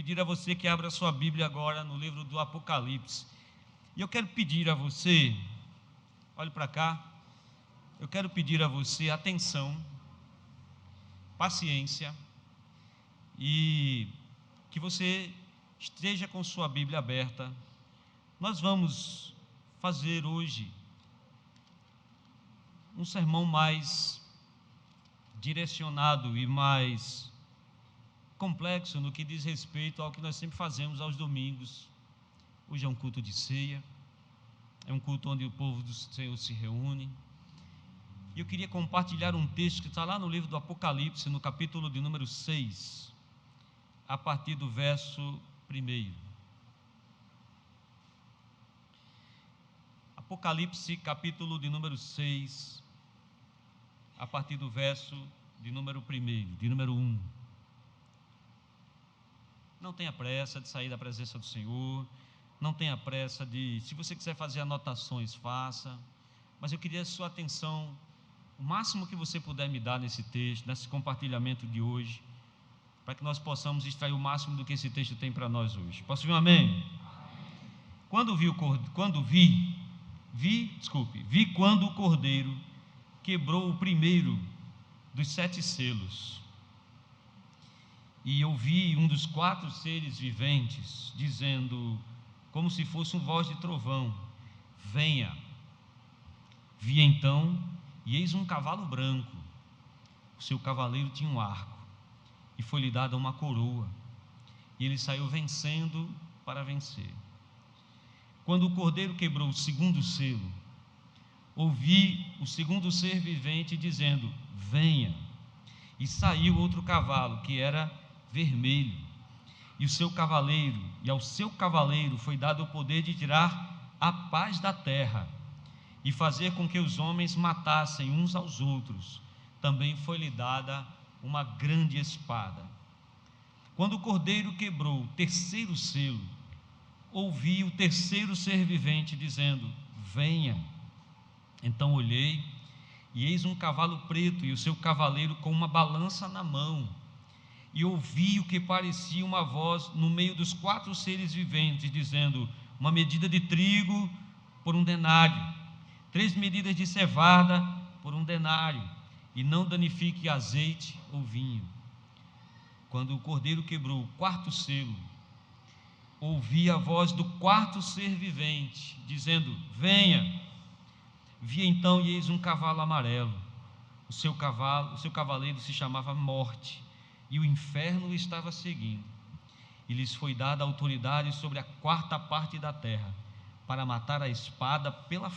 pedir a você que abra sua Bíblia agora no livro do Apocalipse. E eu quero pedir a você, olhe para cá, eu quero pedir a você atenção, paciência, e que você esteja com sua Bíblia aberta. Nós vamos fazer hoje um sermão mais direcionado e mais complexo no que diz respeito ao que nós sempre fazemos aos domingos. Hoje é um culto de ceia, é um culto onde o povo do Senhor se reúne. E eu queria compartilhar um texto que está lá no livro do Apocalipse, no capítulo de número 6, a partir do verso 1. Apocalipse, capítulo de número 6, a partir do verso de número 1, de número 1. Não tenha pressa de sair da presença do Senhor, não tenha pressa de, se você quiser fazer anotações, faça, mas eu queria a sua atenção, o máximo que você puder me dar nesse texto, nesse compartilhamento de hoje, para que nós possamos extrair o máximo do que esse texto tem para nós hoje. Posso ouvir um amém? Vi quando o Cordeiro quebrou o primeiro dos 7 selos, e ouvi um dos 4 seres viventes dizendo, como se fosse uma voz de trovão: venha. Vi então, e eis um cavalo branco, o seu cavaleiro tinha um arco, e foi-lhe dada uma coroa, e ele saiu vencendo para vencer. Quando o Cordeiro quebrou o segundo selo, ouvi o segundo ser vivente dizendo, venha. E saiu outro cavalo, que era vermelho, e ao seu cavaleiro foi dado o poder de tirar a paz da terra e fazer com que os homens matassem uns aos outros. Também foi-lhe dada uma grande espada. Quando o Cordeiro quebrou o terceiro selo, ouvi o terceiro ser vivente dizendo, venha. Então olhei, e eis um cavalo preto, e o seu cavaleiro com uma balança na mão. E ouvi o que parecia uma voz no meio dos 4 seres viventes, dizendo, uma medida de trigo por 1 denário, 3 medidas de cevada por 1 denário, e não danifique azeite ou vinho. Quando o Cordeiro quebrou o 4º selo, ouvi a voz do 4º ser vivente, dizendo, venha. Vi então, e eis um cavalo amarelo, o seu cavaleiro se chamava Morte, e o inferno o estava seguindo, e lhes foi dada autoridade sobre a 4ª parte da terra, para matar a espada pela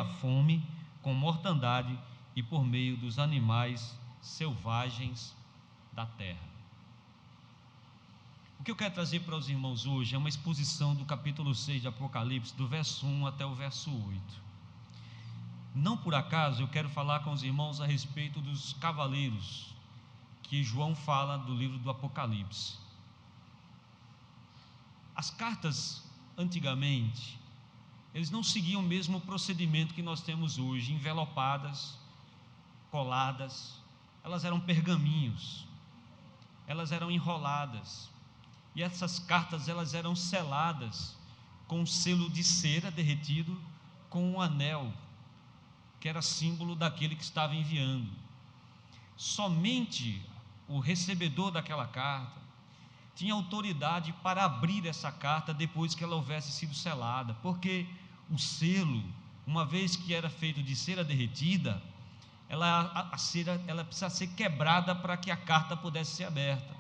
fome, com mortandade e por meio dos animais selvagens da terra. O que eu quero trazer para os irmãos hoje é uma exposição do capítulo 6 de Apocalipse, do verso 1 até o verso 8. Não por acaso eu quero falar com os irmãos a respeito dos cavaleiros que João fala do livro do Apocalipse. As cartas, antigamente, eles não seguiam o mesmo procedimento que nós temos hoje, envelopadas, coladas. Elas eram pergaminhos, elas eram enroladas, e essas cartas elas eram seladas com um selo de cera derretido, com um anel, que era símbolo daquele que estava enviando. Somente o recebedor daquela carta tinha autoridade para abrir essa carta depois que ela houvesse sido selada, porque o selo, uma vez que era feito de cera derretida, a cera precisa ser quebrada para que a carta pudesse ser aberta.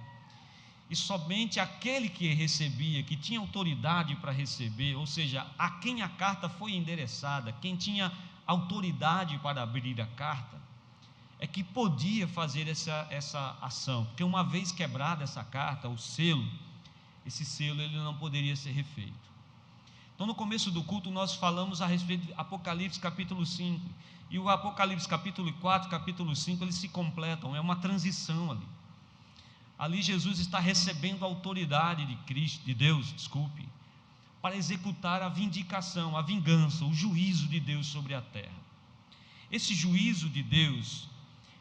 E somente aquele que recebia, que tinha autoridade para receber, ou seja, a quem a carta foi endereçada, quem tinha autoridade para abrir a carta, é que podia fazer essa ação, porque uma vez quebrada essa carta, o selo, esse selo ele não poderia ser refeito. Então no começo do culto nós falamos a respeito de Apocalipse capítulo 5, e o Apocalipse capítulo 4, capítulo 5, eles se completam, é uma transição ali. Ali Jesus está recebendo a autoridade de Deus, para executar a vindicação, a vingança, o juízo de Deus sobre a terra. Esse juízo de Deus,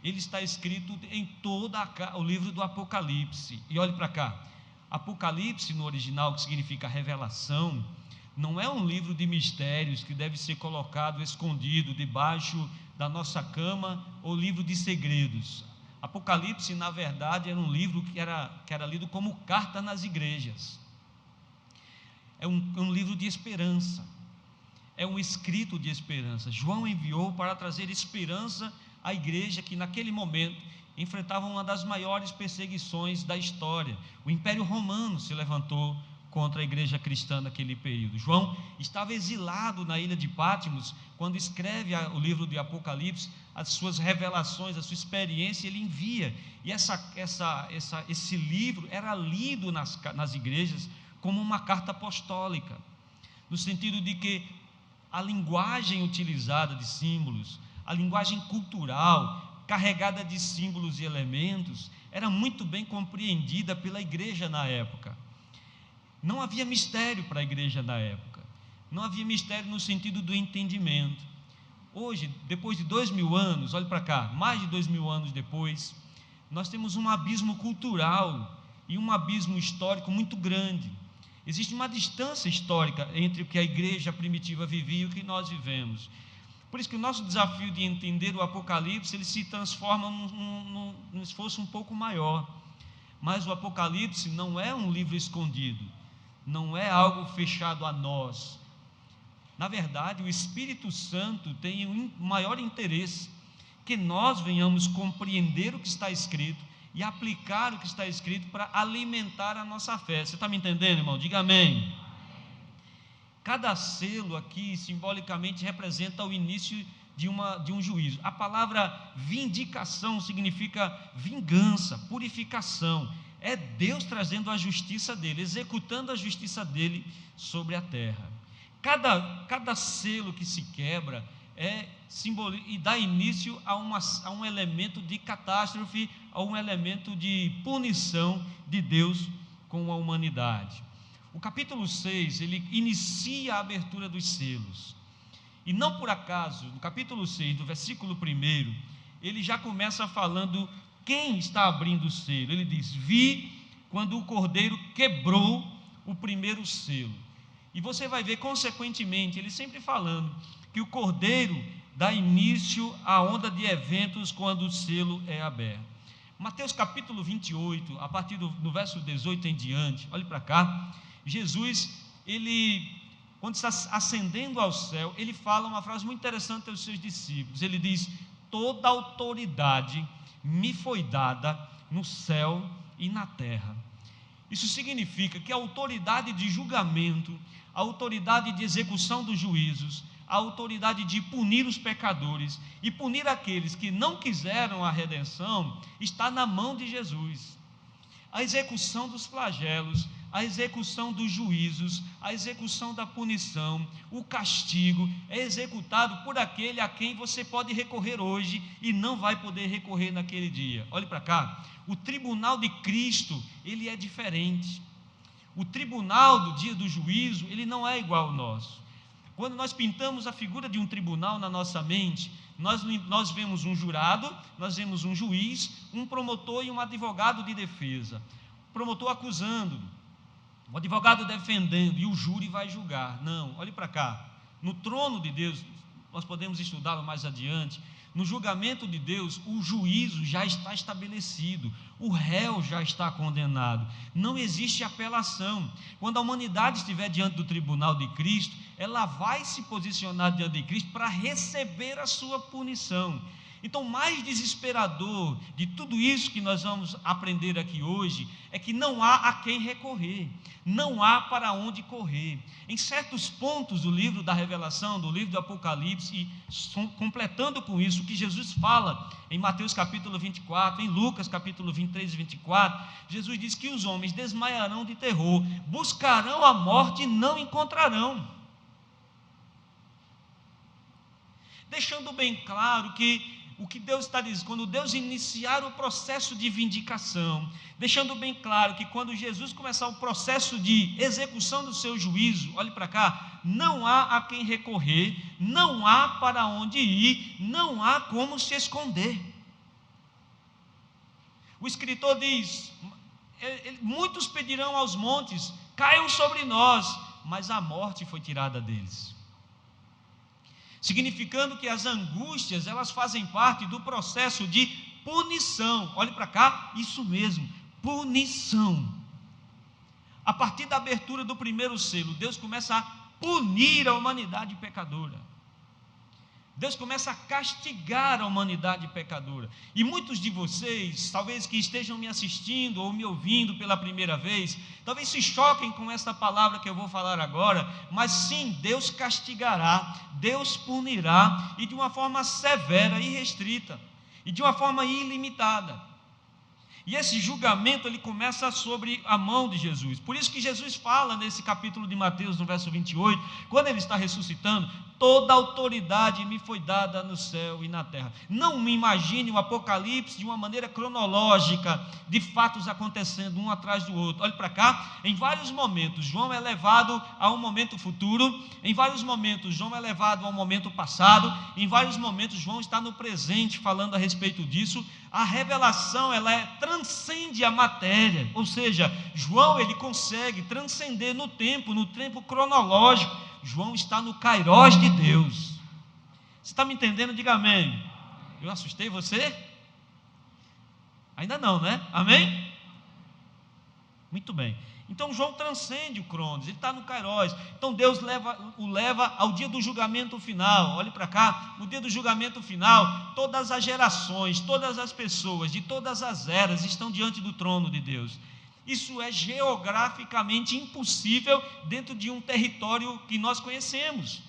ele está escrito em todo o livro do Apocalipse. E olhe para cá, Apocalipse no original, que significa revelação, não é um livro de mistérios que deve ser colocado escondido debaixo da nossa cama, ou livro de segredos. Apocalipse, na verdade, era um livro que era lido como carta nas igrejas. É um livro de esperança, é um escrito de esperança. João enviou para trazer esperança à igreja que naquele momento enfrentava uma das maiores perseguições da história. O Império Romano se levantou contra a igreja cristã naquele período. João estava exilado na ilha de Patmos quando escreve o livro de Apocalipse, as suas revelações, a sua experiência, ele envia. E esse livro era lido nas igrejas como uma carta apostólica, no sentido de que a linguagem utilizada de símbolos, a linguagem cultural, carregada de símbolos e elementos, era muito bem compreendida pela igreja na época. Não havia mistério para a igreja da época, não havia mistério no sentido do entendimento. Hoje, depois de 2000 anos, olhe para cá, mais de 2000 anos depois, nós temos um abismo cultural e um abismo histórico muito grande. Existe uma distância histórica entre o que a igreja primitiva vivia e o que nós vivemos. Por isso que o nosso desafio de entender o Apocalipse, ele se transforma num esforço um pouco maior. Mas o Apocalipse não é um livro escondido, não é algo fechado a nós. Na verdade, o Espírito Santo tem um maior interesse que nós venhamos compreender o que está escrito e aplicar o que está escrito para alimentar a nossa fé. Você está me entendendo, irmão? Diga amém. Cada selo aqui simbolicamente representa o início de um juízo. A palavra vindicação significa vingança, purificação. É Deus trazendo a justiça dele, executando a justiça dele sobre a terra. Cada selo que se quebra e dá início a um elemento de catástrofe, a um elemento de punição de Deus com a humanidade. O capítulo 6, ele inicia a abertura dos selos. E não por acaso, no capítulo 6, do versículo 1, ele já começa falando quem está abrindo o selo. Ele diz: vi quando o cordeiro quebrou o primeiro selo. E você vai ver, consequentemente, ele sempre falando que o cordeiro dá início à onda de eventos quando o selo é aberto. Mateus capítulo 28, a partir do verso 18 em diante, olhe para cá, Jesus, quando está ascendendo ao céu, ele fala uma frase muito interessante aos seus discípulos. Ele diz: toda autoridade me foi dada no céu e na terra. Isso significa que a autoridade de julgamento, a autoridade de execução dos juízos, a autoridade de punir os pecadores e punir aqueles que não quiseram a redenção, está na mão de Jesus. A execução dos flagelos, a execução dos juízos, a execução da punição, o castigo é executado por aquele a quem você pode recorrer hoje e não vai poder recorrer naquele dia. Olhe para cá, o tribunal de Cristo, ele é diferente. O tribunal do dia do juízo, ele não é igual ao nosso. Quando nós pintamos a figura de um tribunal na nossa mente, nós vemos um jurado, nós vemos um juiz, um promotor e um advogado de defesa. O promotor acusando, o advogado defendendo e o júri vai julgar. Não, olhe para cá, no trono de Deus, nós podemos estudá-lo mais adiante. No julgamento de Deus, o juízo já está estabelecido, o réu já está condenado, não existe apelação. Quando a humanidade estiver diante do tribunal de Cristo, ela vai se posicionar diante de Cristo para receber a sua punição. Então, mais desesperador de tudo isso que nós vamos aprender aqui hoje, é que não há a quem recorrer, não há para onde correr. Em certos pontos do livro da Revelação, do livro do Apocalipse, e completando com isso o que Jesus fala em Mateus capítulo 24, em Lucas capítulo 23 e 24, Jesus diz que os homens desmaiarão de terror, buscarão a morte e não encontrarão. Deixando bem claro que o que Deus está dizendo, quando Deus iniciar o processo de vindicação, deixando bem claro que quando Jesus começar o processo de execução do seu juízo, olhe para cá, não há a quem recorrer, não há para onde ir, não há como se esconder. O escritor diz: muitos pedirão aos montes, caiam sobre nós, mas a morte foi tirada deles. Significando que as angústias, elas fazem parte do processo de punição. Olhe para cá, isso mesmo, punição. A partir da abertura do primeiro selo, Deus começa a punir a humanidade pecadora. Deus começa a castigar a humanidade pecadora. E muitos de vocês, talvez que estejam me assistindo ou me ouvindo pela primeira vez, talvez se choquem com essa palavra que eu vou falar agora, mas sim, Deus castigará, Deus punirá, e de uma forma severa e restrita, e de uma forma ilimitada. E esse julgamento, ele começa sobre a mão de Jesus. Por isso que Jesus fala nesse capítulo de Mateus, no verso 28, quando ele está ressuscitando: toda autoridade me foi dada no céu e na terra. Não me imagine o Apocalipse de uma maneira cronológica, de fatos acontecendo um atrás do outro. Olhe para cá, em vários momentos João é levado a um momento futuro, em vários momentos João é levado a um momento passado, em vários momentos João está no presente falando a respeito disso. A revelação, ela transcende a matéria, ou seja, João, ele consegue transcender no tempo cronológico. João está no Kairós de Deus. Você está me entendendo? Diga amém. Eu assustei você? Ainda não, né? Amém? Muito bem. Então João transcende o Cronos, ele está no Kairós. Então Deus o leva ao dia do julgamento final. Olhe para cá, no dia do julgamento final, todas as gerações, todas as pessoas, de todas as eras, estão diante do trono de Deus. Isso é geograficamente impossível dentro de um território que nós conhecemos.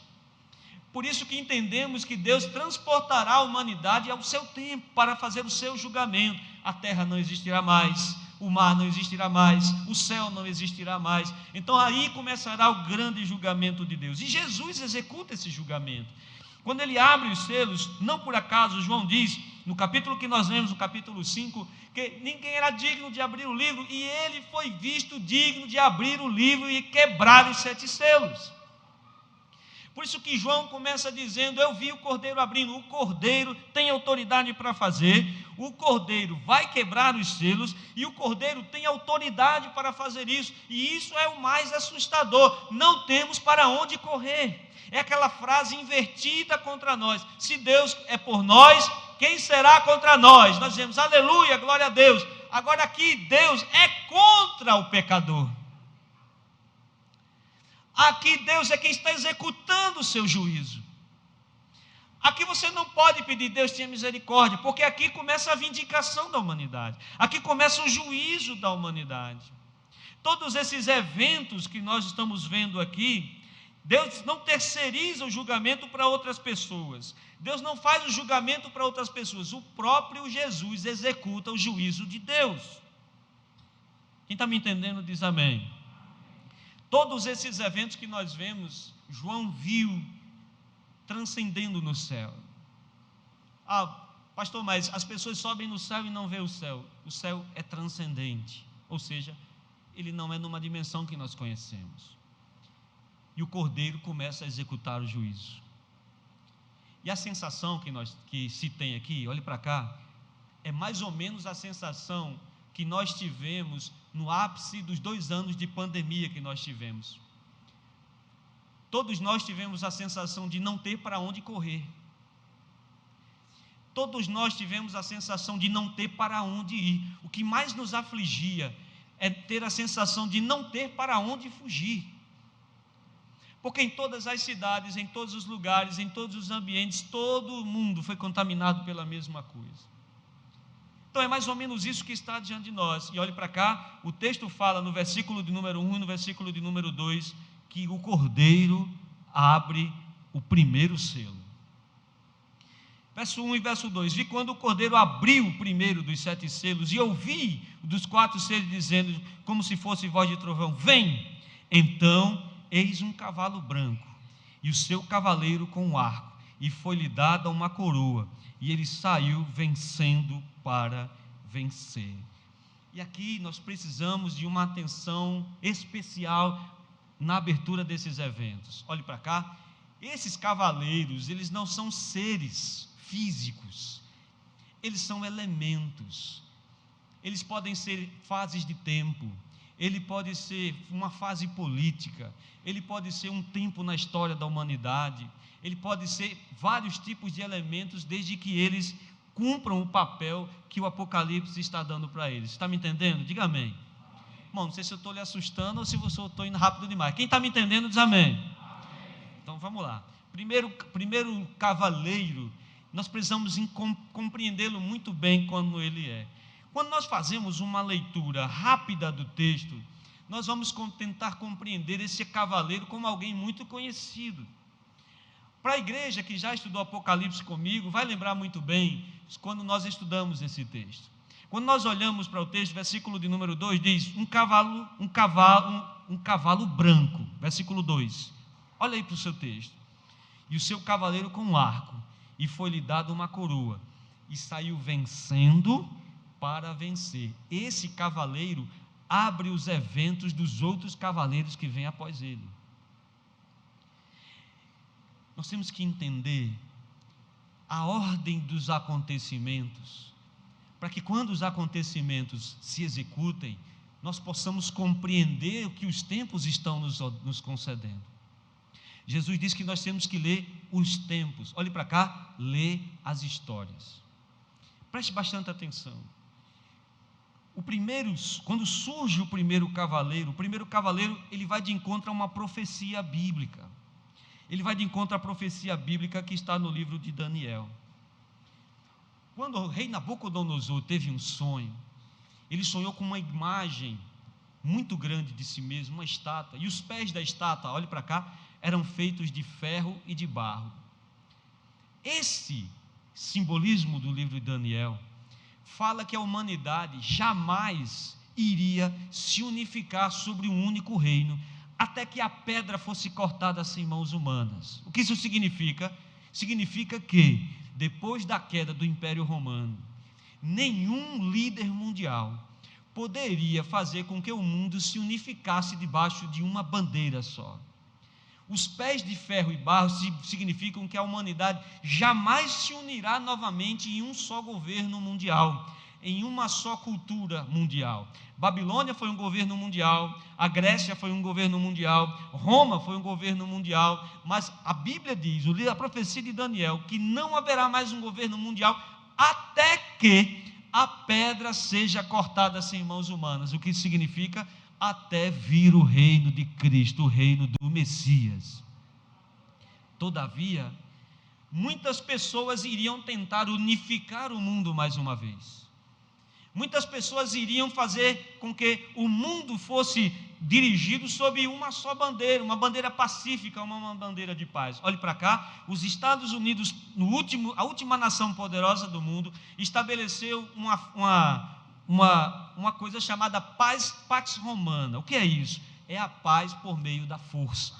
Por isso que entendemos que Deus transportará a humanidade ao seu tempo para fazer o seu julgamento. A terra não existirá mais, o mar não existirá mais, o céu não existirá mais. Então aí começará o grande julgamento de Deus. E Jesus executa esse julgamento. Quando ele abre os selos, não por acaso João diz, no capítulo que nós lemos, no capítulo 5, que ninguém era digno de abrir o livro, e ele foi visto digno de abrir o livro e quebrar os 7 selos. Por isso que João começa dizendo: eu vi o Cordeiro abrindo. O Cordeiro tem autoridade para fazer, o Cordeiro vai quebrar os selos, e o Cordeiro tem autoridade para fazer isso. E isso é o mais assustador: não temos para onde correr. É aquela frase invertida contra nós: se Deus é por nós, quem será contra nós? Nós dizemos aleluia, glória a Deus. Agora aqui Deus é contra o pecador. Aqui Deus é quem está executando o seu juízo. Aqui você não pode pedir: Deus tenha misericórdia, porque aqui começa a vindicação da humanidade, aqui começa o juízo da humanidade. Todos esses eventos que nós estamos vendo aqui, Deus não terceiriza o julgamento para outras pessoas, Deus não faz o julgamento para outras pessoas, o próprio Jesus executa o juízo de Deus. Quem está me entendendo diz amém. Todos esses eventos que nós vemos, João viu transcendendo no céu. Pastor, mas as pessoas sobem no céu e não vê o céu. O céu é transcendente, ou seja, ele não é numa dimensão que nós conhecemos. E o Cordeiro começa a executar o juízo. E a sensação que se tem aqui, olhe para cá, é mais ou menos a sensação que nós tivemos no ápice dos 2 anos de pandemia que nós tivemos. Todos nós tivemos a sensação de não ter para onde correr. Todos nós tivemos a sensação de não ter para onde ir. O que mais nos afligia é ter a sensação de não ter para onde fugir. Porque em todas as cidades, em todos os lugares, em todos os ambientes, todo mundo foi contaminado pela mesma coisa. Então é mais ou menos isso que está diante de nós. E olhe para cá, o texto fala no versículo de número 1 e no versículo de número 2, que o Cordeiro abre o primeiro selo. Verso 1 e verso 2: vi quando o Cordeiro abriu o primeiro dos 7 selos, e ouvi dos 4 selos dizendo, como se fosse voz de trovão: vem! Então eis um cavalo branco, e o seu cavaleiro com um arco, e foi-lhe dada uma coroa, e ele saiu vencendo para vencer. E aqui nós precisamos de uma atenção especial na abertura desses eventos. Olhe para cá, esses cavaleiros, eles não são seres físicos, eles são elementos. eles podem ser fases de tempo, ele pode ser uma fase política, ele pode ser um tempo na história da humanidade, ele pode ser vários tipos de elementos, desde que eles cumpram o papel que o Apocalipse está dando para eles. Está me entendendo? Diga amém. Bom, não sei se eu estou lhe assustando ou se eu estou indo rápido demais. Quem está me entendendo, diz amém. Então vamos lá. Primeiro cavaleiro, nós precisamos compreendê-lo muito bem como ele é. Quando nós fazemos uma leitura rápida do texto, nós vamos tentar compreender esse cavaleiro como alguém muito conhecido. Para a igreja que já estudou Apocalipse comigo, vai lembrar muito bem quando nós estudamos esse texto. Quando nós olhamos para o texto, versículo de número 2 diz: um cavalo branco, versículo 2. Olha aí para o seu texto. E o seu cavaleiro com um arco, e foi-lhe dado uma coroa, e saiu vencendo para vencer. Esse cavaleiro abre os eventos dos outros cavaleiros que vêm após ele. Nós temos que entender a ordem dos acontecimentos, para que quando os acontecimentos se executem, nós possamos compreender o que os tempos estão nos concedendo. Jesus disse que nós temos que ler os tempos. Olhe para cá, lê as histórias. Preste bastante atenção. Quando surge o primeiro cavaleiro, ele vai de encontro a uma profecia bíblica. Ele vai de encontro à profecia bíblica que está no livro de Daniel. Quando o rei Nabucodonosor teve um sonho, ele sonhou com uma imagem muito grande de si mesmo, uma estátua, e os pés da estátua, olhe para cá, eram feitos de ferro e de barro. Esse simbolismo do livro de Daniel fala que a humanidade jamais iria se unificar sobre um único reino, até que a pedra fosse cortada sem mãos humanas. O que isso significa? Significa que, depois da queda do Império Romano, nenhum líder mundial poderia fazer com que o mundo se unificasse debaixo de uma bandeira só. Os pés de ferro e barro significam que a humanidade jamais se unirá novamente em um só governo mundial, em uma só cultura mundial. Babilônia foi um governo mundial, a Grécia foi um governo mundial, Roma foi um governo mundial, mas a Bíblia diz, a profecia de Daniel, que não haverá mais um governo mundial até que a pedra seja cortada sem mãos humanas. O que isso significa? Até vir o reino de Cristo, o reino do Messias. Todavia, muitas pessoas iriam tentar unificar o mundo mais uma vez. Muitas pessoas iriam fazer com que o mundo fosse dirigido sob uma só bandeira, uma bandeira pacífica, uma bandeira de paz. Olhe para cá, os Estados Unidos, a última nação poderosa do mundo, estabeleceu uma coisa chamada Pax Romana. O que é isso? É a paz por meio da força.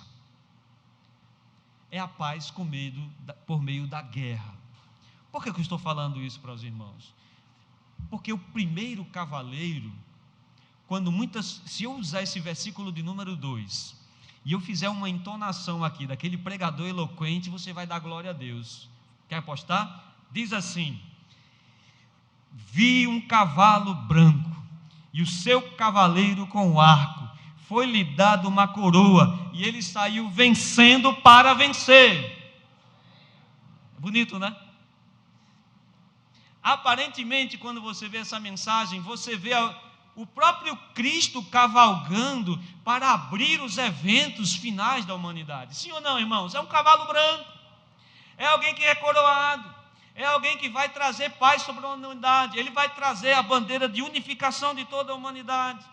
É a paz por meio da guerra. Por que eu estou falando isso para os irmãos? Porque o primeiro cavaleiro, se eu usar esse versículo de número 2, e eu fizer uma entonação aqui, daquele pregador eloquente, você vai dar glória a Deus. Quer apostar? Diz assim: vi um cavalo branco, e o seu cavaleiro com arco, foi-lhe dado uma coroa, e ele saiu vencendo para vencer. Bonito, né? Aparentemente, quando você vê essa mensagem, você vê o próprio Cristo cavalgando para abrir os eventos finais da humanidade. Sim ou não, irmãos? É um cavalo branco, é alguém que é coroado, é alguém que vai trazer paz sobre a humanidade, ele vai trazer a bandeira de unificação de toda a humanidade.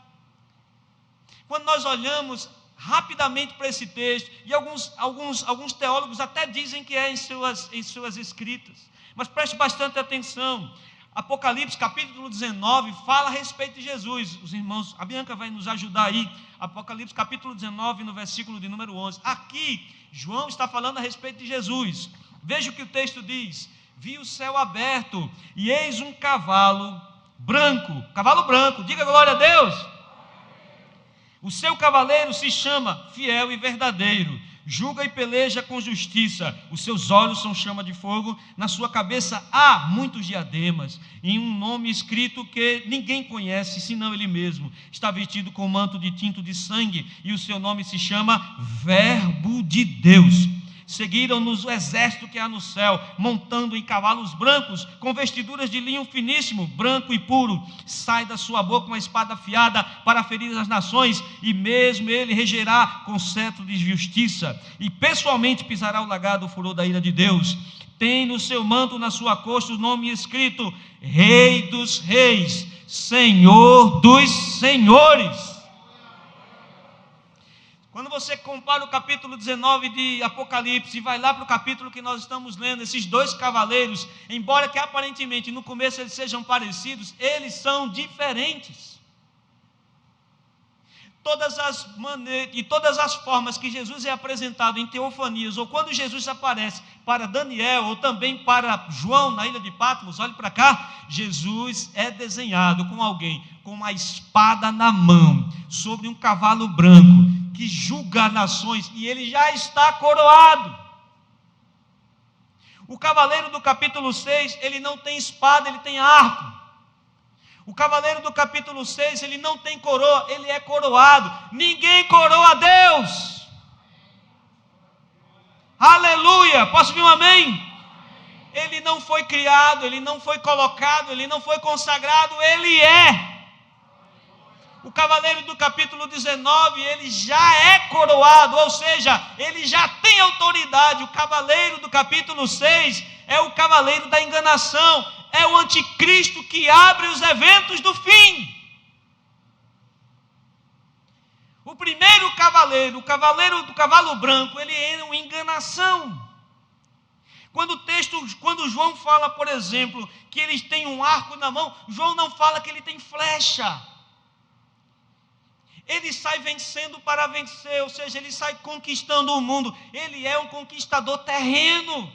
Quando nós olhamos rapidamente para esse texto, e alguns teólogos até dizem que é em suas escritas, mas preste bastante atenção. Apocalipse capítulo 19 fala a respeito de Jesus. Os irmãos, a Bianca vai nos ajudar aí. Apocalipse capítulo 19, no versículo de número 11. Aqui, João está falando a respeito de Jesus. Veja o que o texto diz: vi o céu aberto, e eis um cavalo branco. Cavalo branco, diga glória a Deus. O seu cavaleiro se chama Fiel e Verdadeiro, julga e peleja com justiça, os seus olhos são chama de fogo, na sua cabeça há muitos diademas, e um nome escrito que ninguém conhece, senão ele mesmo. Está vestido com manto de tinto de sangue, e o seu nome se chama Verbo de Deus. Seguiram-nos o exército que há no céu, montando em cavalos brancos, com vestiduras de linho finíssimo, branco e puro. Sai da sua boca uma espada afiada para ferir as nações, e mesmo ele regerá com cetro de justiça, e pessoalmente pisará o lagar do furor da ira de Deus. Tem no seu manto, na sua costa, o nome escrito: Rei dos Reis, Senhor dos Senhores. Quando você compara o capítulo 19 de Apocalipse e vai lá para o capítulo que nós estamos lendo, esses dois cavaleiros, embora que aparentemente no começo eles sejam parecidos, eles são diferentes. Todas as formas que Jesus é apresentado em teofanias, ou quando Jesus aparece para Daniel, ou também para João na ilha de Patmos, olhe para cá, Jesus é desenhado com alguém com uma espada na mão, sobre um cavalo branco, que julga nações, e ele já está coroado. O cavaleiro do capítulo 6, ele não tem espada, ele tem arco. O cavaleiro do capítulo 6, ele não tem coroa, ele é coroado. Ninguém coroa Deus. Aleluia, posso ouvir um amém? Ele não foi criado, ele não foi colocado, ele não foi consagrado, ele é. O cavaleiro do capítulo 19, ele já é coroado, ou seja, ele já tem autoridade. O cavaleiro do capítulo 6 é o cavaleiro da enganação, é o anticristo que abre os eventos do fim. O primeiro cavaleiro, o cavaleiro do cavalo branco, ele é uma enganação. Quando João fala, por exemplo, que eles têm um arco na mão, João não fala que ele tem flecha. Ele sai vencendo para vencer, ou seja, ele sai conquistando o mundo. Ele é um conquistador terreno.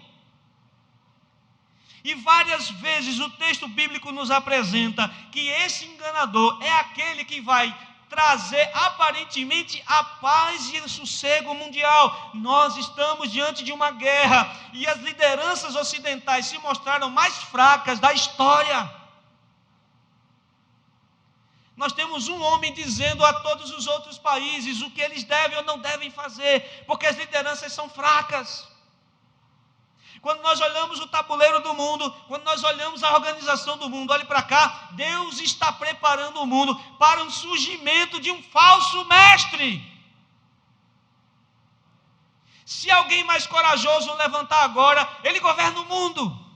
E várias vezes o texto bíblico nos apresenta que esse enganador é aquele que vai trazer aparentemente a paz e o sossego mundial. Nós estamos diante de uma guerra, e as lideranças ocidentais se mostraram mais fracas da história. Nós temos um homem dizendo a todos os outros países o que eles devem ou não devem fazer, porque as lideranças são fracas. Quando nós olhamos o tabuleiro do mundo, quando nós olhamos a organização do mundo, olhe para cá, Deus está preparando o mundo para um surgimento de um falso mestre. Se alguém mais corajoso levantar agora, ele governa o mundo.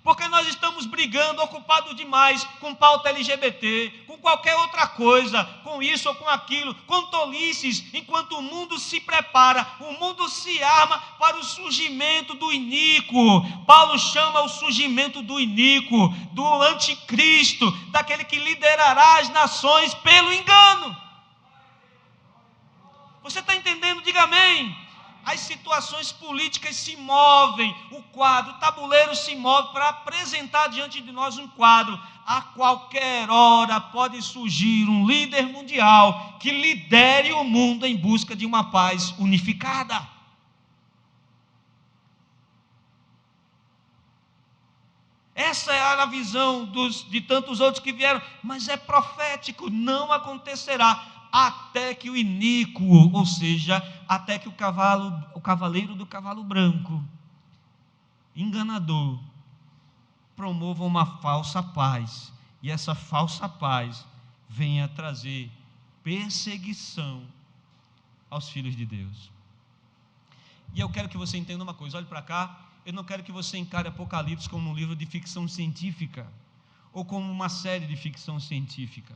Porque nós estamos brigando, ocupados demais com pauta LGBT, com qualquer outra coisa, com isso ou com aquilo, com tolices, enquanto o mundo se prepara, o mundo se arma para o surgimento do iníquo. Paulo chama o surgimento do iníquo, do anticristo, daquele que liderará as nações pelo engano. Você está entendendo? Diga amém. As situações políticas se movem, o tabuleiro se move para apresentar diante de nós um quadro. A qualquer hora pode surgir um líder mundial que lidere o mundo em busca de uma paz unificada. Essa é a visão de tantos outros que vieram, mas é profético, não acontecerá até que o iníquo, ou seja, até que o cavaleiro do cavalo branco, enganador, promova uma falsa paz, e essa falsa paz venha trazer perseguição aos filhos de Deus. E eu quero que você entenda uma coisa, olhe para cá, eu não quero que você encare Apocalipse como um livro de ficção científica, ou como uma série de ficção científica.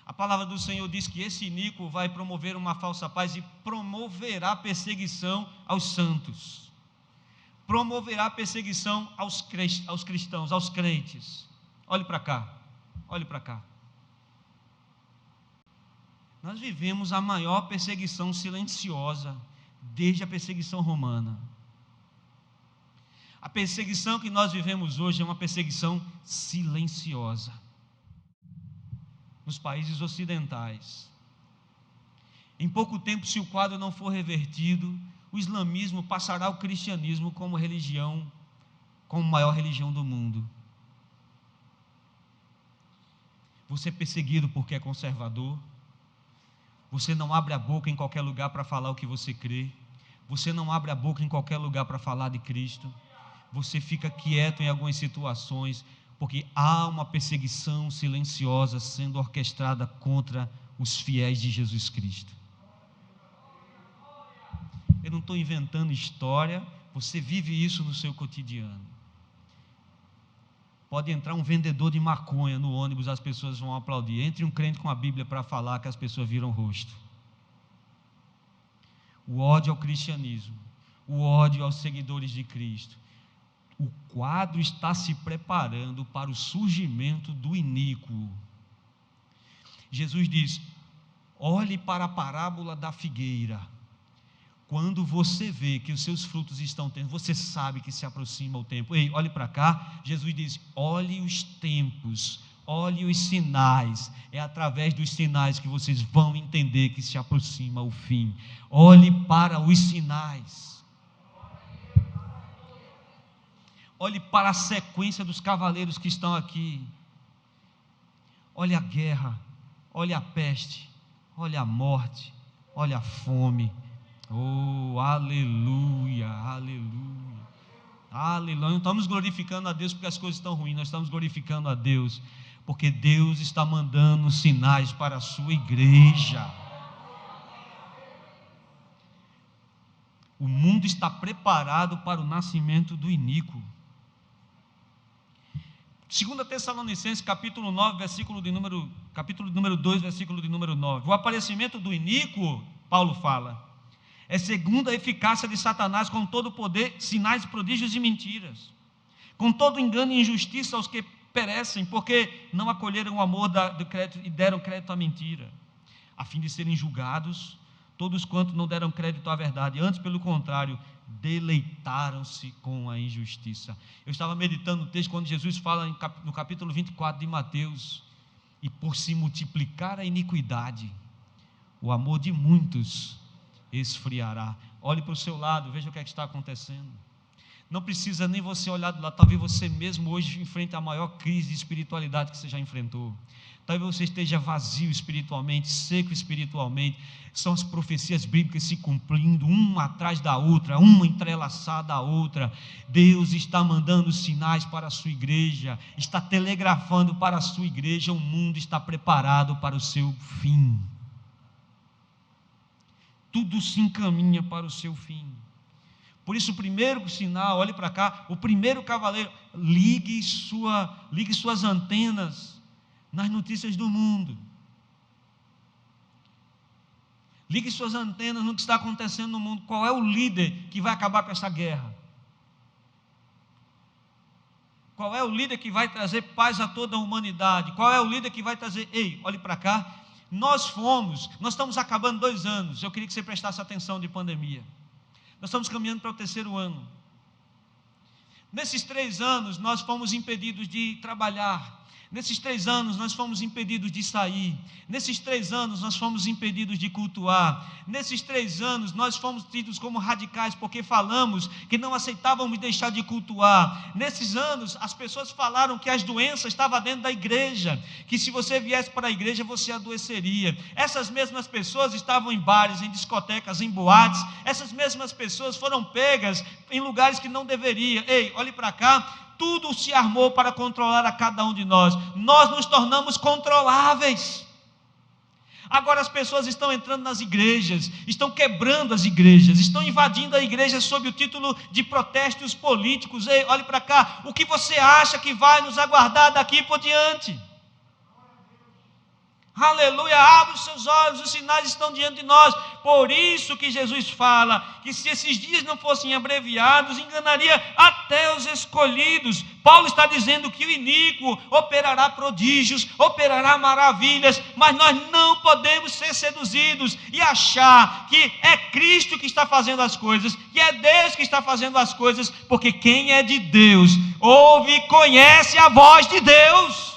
A palavra do Senhor diz que esse iníquo vai promover uma falsa paz e promoverá perseguição aos santos. Promoverá perseguição aos cristãos, aos crentes. Olhe para cá, olhe para cá. Nós vivemos a maior perseguição silenciosa desde a perseguição romana. A perseguição que nós vivemos hoje é uma perseguição silenciosa. Nos países ocidentais, Em pouco tempo, se o quadro não for revertido, o islamismo passará ao cristianismo como religião, como maior religião do mundo. Você é perseguido porque é conservador. Você não abre a boca em qualquer lugar para falar o que você crê. Você não abre a boca em qualquer lugar para falar de Cristo. Você fica quieto em algumas situações, porque há uma perseguição silenciosa sendo orquestrada contra os fiéis de Jesus Cristo. Eu não estou inventando história, você vive isso no seu cotidiano. Pode entrar um vendedor de maconha no ônibus, as pessoas vão aplaudir. Entre um crente com a Bíblia para falar, que as pessoas viram o rosto. O ódio ao cristianismo, o ódio aos seguidores de Cristo. O quadro está se preparando para o surgimento do iníquo. Jesus diz: olhe para a parábola da figueira. Quando você vê que os seus frutos estão tendo, você sabe que se aproxima o tempo. Ei, olhe para cá. Jesus diz: olhe os tempos, olhe os sinais. É através dos sinais que vocês vão entender que se aproxima o fim. Olhe para os sinais. Olhe para a sequência dos cavaleiros que estão aqui. Olhe a guerra, olhe a peste, olhe a morte, olhe a fome. Oh, aleluia, aleluia, aleluia. Não estamos glorificando a Deus porque as coisas estão ruins, nós estamos glorificando a Deus porque Deus está mandando sinais para a sua igreja. O mundo está preparado para o nascimento do iníquo. 2 Tessalonicenses, capítulo 2, versículo de número 9. O aparecimento do iníquo, Paulo fala, é segundo a eficácia de Satanás, com todo o poder, sinais, prodígios e mentiras, com todo engano e injustiça aos que perecem, porque não acolheram o amor do crédito e deram crédito à mentira, a fim de serem julgados todos quantos não deram crédito à verdade, antes, pelo contrário, deleitaram-se com a injustiça. Eu estava meditando no texto quando Jesus fala no capítulo 24 de Mateus: e por se multiplicar a iniquidade, o amor de muitos esfriará. Olhe para o seu lado, veja o que é que está acontecendo. Não precisa nem você olhar do lado. Talvez você mesmo hoje enfrente a maior crise de espiritualidade que você já enfrentou. Talvez você esteja vazio espiritualmente, seco espiritualmente. São as profecias bíblicas se cumprindo, uma atrás da outra, uma entrelaçada à outra. Deus está mandando sinais para a sua igreja, está telegrafando para a sua igreja. O mundo está preparado para o seu fim. Tudo se encaminha para o seu fim. Por isso, o primeiro sinal, olhe para cá, o primeiro cavaleiro, ligue suas antenas nas notícias do mundo. Ligue suas antenas no que está acontecendo no mundo. Qual é o líder que vai acabar com essa guerra? Qual é o líder que vai trazer paz a toda a humanidade? Qual é o líder que vai trazer... Ei, olhe para cá. Nós estamos acabando 2 anos. Eu queria que você prestasse atenção de pandemia. Nós estamos caminhando para o 3º ano. Nesses 3 anos, nós fomos impedidos de trabalhar. Nesses 3 anos, nós fomos impedidos de sair. Nesses 3 anos, nós fomos impedidos de cultuar. Nesses 3 anos, nós fomos tidos como radicais, porque falamos que não aceitávamos deixar de cultuar. Nesses anos, as pessoas falaram que as doenças estavam dentro da igreja, que se você viesse para a igreja, você adoeceria. Essas mesmas pessoas estavam em bares, em discotecas, em boates. Essas mesmas pessoas foram pegas em lugares que não deveriam. Ei, olhe para cá. Tudo se armou para controlar a cada um de nós. Nós nos tornamos controláveis. Agora as pessoas estão entrando nas igrejas, estão quebrando as igrejas, estão invadindo a igreja sob o título de protestos políticos. Ei, olhe para cá, o que você acha que vai nos aguardar daqui por diante? Aleluia, abre os seus olhos, os sinais estão diante de nós. Por isso que Jesus fala que se esses dias não fossem abreviados, enganaria até os escolhidos. Paulo está dizendo que o iníquo operará prodígios, operará maravilhas, mas nós não podemos ser seduzidos e achar que é Cristo que está fazendo as coisas, que é Deus que está fazendo as coisas, porque quem é de Deus ouve e conhece a voz de Deus.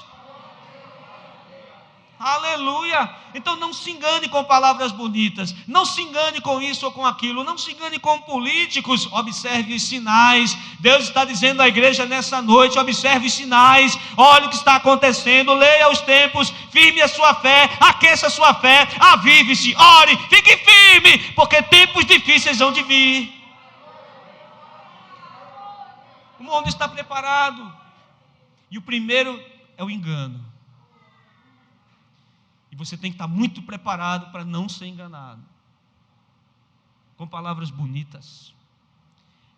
Aleluia! Então não se engane com palavras bonitas, não se engane com isso ou com aquilo, não se engane com políticos, observe os sinais. Deus está dizendo à igreja nessa noite: observe os sinais, olhe o que está acontecendo, leia os tempos, firme a sua fé, aqueça a sua fé, avive-se, ore, fique firme, porque tempos difíceis vão de vir. O mundo está preparado, e o primeiro é o engano. E você tem que estar muito preparado para não ser enganado. Com palavras bonitas.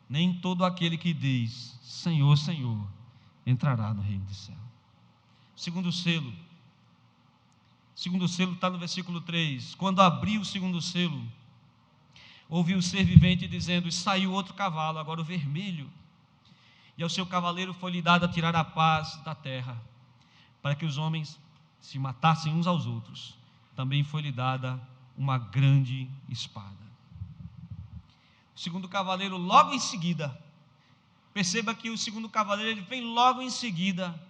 Nem todo aquele que diz Senhor, Senhor, entrará no reino do céu. Segundo selo está no versículo 3. Quando abriu o segundo selo, ouvi o ser vivente dizendo: saiu outro cavalo, agora o vermelho, e ao seu cavaleiro foi-lhe dado a tirar a paz da terra, para que os homens se matassem uns aos outros. Também foi-lhe dada uma grande espada. O segundo cavaleiro logo em seguida, perceba que o segundo cavaleiro ele vem logo em seguida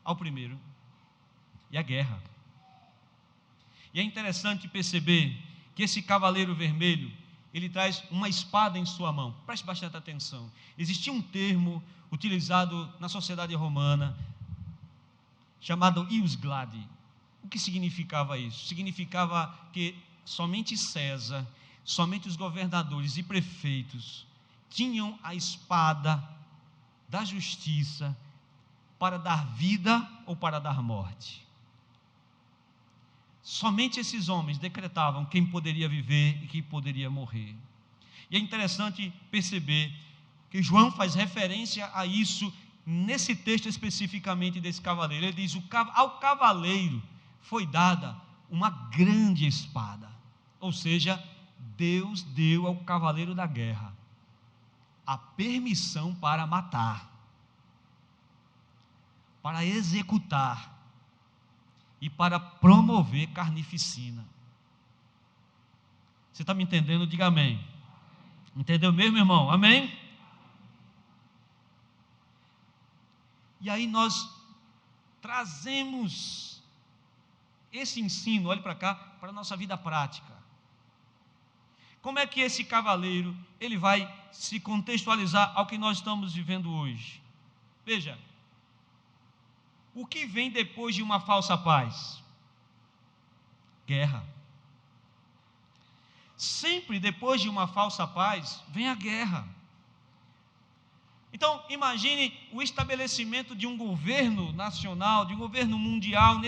ao primeiro, e a guerra. E é interessante perceber que esse cavaleiro vermelho, ele traz uma espada em sua mão. Preste bastante atenção. Existia um termo utilizado na sociedade romana, chamado ius gladi. O que significava isso? Significava que somente César, somente os governadores e prefeitos tinham a espada da justiça para dar vida ou para dar morte. Somente esses homens decretavam quem poderia viver e quem poderia morrer. E é interessante perceber que João faz referência a isso nesse texto especificamente desse cavaleiro. Ele diz: ao cavaleiro foi dada uma grande espada. Ou seja, Deus deu ao cavaleiro da guerra a permissão para matar, para executar e para promover carnificina. Você está me entendendo? Diga amém. Entendeu mesmo, irmão? Amém? E aí nós trazemos esse ensino, olhe para cá, para a nossa vida prática. Como é que esse cavaleiro, ele vai se contextualizar ao que nós estamos vivendo hoje? Veja, o que vem depois de uma falsa paz? Guerra. Sempre depois de uma falsa paz, vem a guerra. Então, imagine o estabelecimento de um governo nacional, de um governo mundial.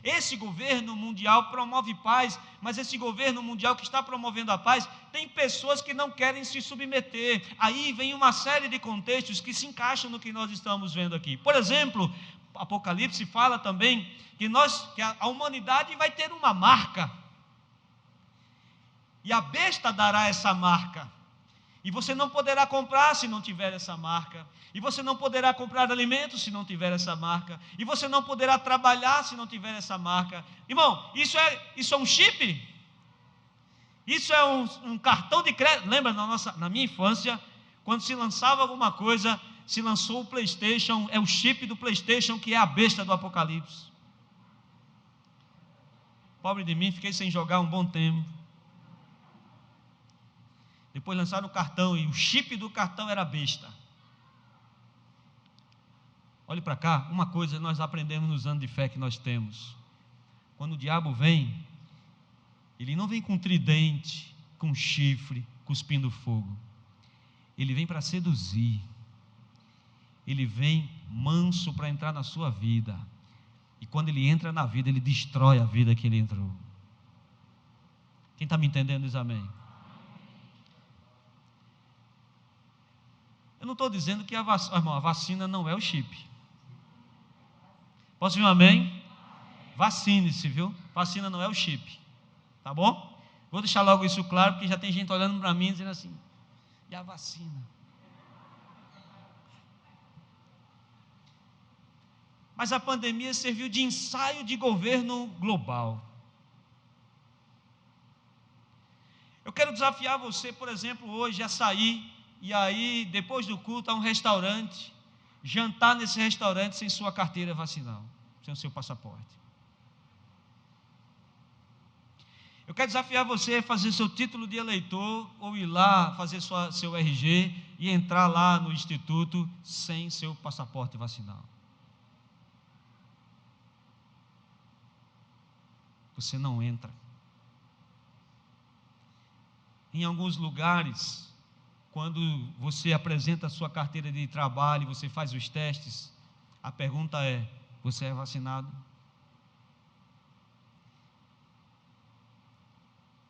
Esse governo mundial promove paz, mas esse governo mundial que está promovendo a paz, tem pessoas que não querem se submeter. Aí vem uma série de contextos que se encaixam no que nós estamos vendo aqui. Por exemplo, Apocalipse fala também que a humanidade vai ter uma marca, e a besta dará essa marca. E você não poderá comprar se não tiver essa marca. E você não poderá comprar alimentos se não tiver essa marca. E você não poderá trabalhar se não tiver essa marca. Irmão, isso é um chip? Isso é um cartão de crédito? Lembra na minha infância, quando se lançava alguma coisa, se lançou o PlayStation, é o chip do PlayStation que é a besta do Apocalipse. Pobre de mim, fiquei sem jogar um bom tempo. Depois lançaram o cartão e o chip do cartão era besta. Olhe para cá, uma coisa nós aprendemos nos anos de fé que nós temos. Quando o diabo vem, ele não vem com tridente, com chifre, cuspindo fogo. Ele vem para seduzir. Ele vem manso para entrar na sua vida. E quando ele entra na vida, ele destrói a vida que ele entrou. Quem está me entendendo diz amém. Eu não estou dizendo que a vacina não é o chip. Posso ouvir um amém? Vacine-se, viu? Vacina não é o chip. Tá bom? Vou deixar logo isso claro, porque já tem gente olhando para mim dizendo assim: e a vacina? Mas a pandemia serviu de ensaio de governo global. Eu quero desafiar você, por exemplo, hoje a sair e aí, depois do culto, a um restaurante, jantar nesse restaurante sem sua carteira vacinal, sem o seu passaporte. Eu quero desafiar você a fazer seu título de eleitor, ou ir lá fazer seu RG e entrar lá no instituto sem seu passaporte vacinal. Você não entra. Em alguns lugares, quando você apresenta a sua carteira de trabalho, você faz os testes, a pergunta é: você é vacinado?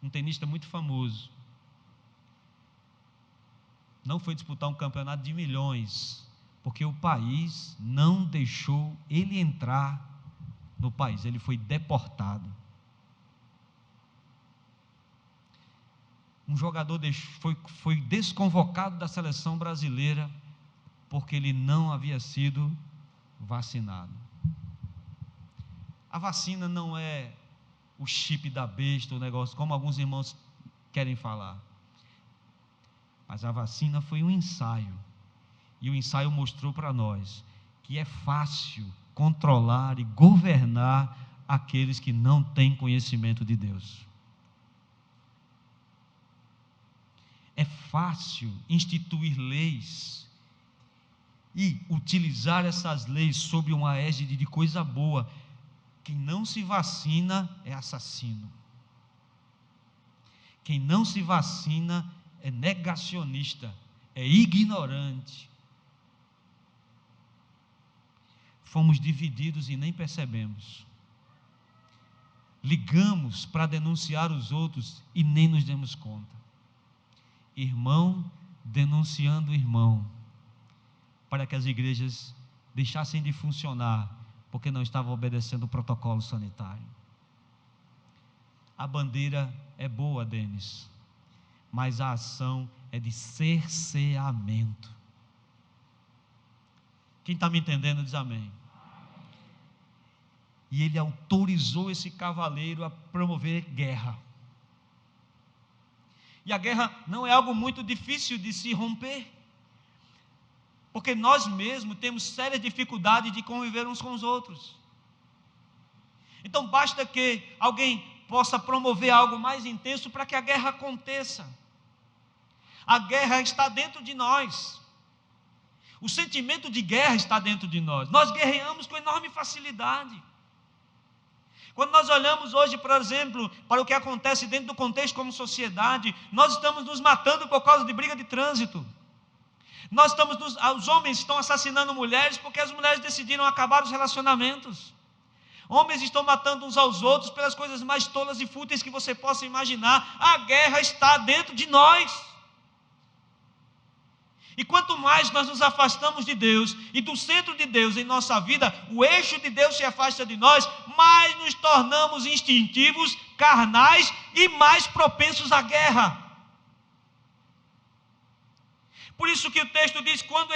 Um tenista muito famoso não foi disputar um campeonato de milhões, porque o país não deixou ele entrar no país, ele foi deportado. Um jogador foi desconvocado da seleção brasileira porque ele não havia sido vacinado. A vacina não é o chip da besta, o negócio, como alguns irmãos querem falar. Mas a vacina foi um ensaio. E o ensaio mostrou para nós que é fácil controlar e governar aqueles que não têm conhecimento de Deus. É fácil instituir leis e utilizar essas leis sob uma égide de coisa boa. Quem não se vacina é assassino. Quem não se vacina é negacionista, é ignorante. Fomos divididos e nem percebemos. Ligamos para denunciar os outros e nem nos demos conta. Irmão denunciando irmão, para que as igrejas deixassem de funcionar, porque não estavam obedecendo o protocolo sanitário. A bandeira é boa, Denis, mas a ação é de cerceamento. Quem está me entendendo diz amém. E ele autorizou esse cavaleiro a promover guerra. E a guerra não é algo muito difícil de se romper, porque nós mesmos temos sérias dificuldades de conviver uns com os outros. Então basta que alguém possa promover algo mais intenso para que a guerra aconteça. A guerra está dentro de nós. O sentimento de guerra está dentro de nós. Nós guerreamos com enorme facilidade. Quando nós olhamos hoje, por exemplo, para o que acontece dentro do contexto como sociedade, nós estamos nos matando por causa de briga de trânsito. Os homens estão assassinando mulheres porque as mulheres decidiram acabar os relacionamentos. Homens estão matando uns aos outros pelas coisas mais tolas e fúteis que você possa imaginar. A guerra está dentro de nós. E quanto mais nós nos afastamos de Deus e do centro de Deus em nossa vida, o eixo de Deus se afasta de nós, mais nos tornamos instintivos, carnais e mais propensos à guerra. Por isso que o texto diz, quando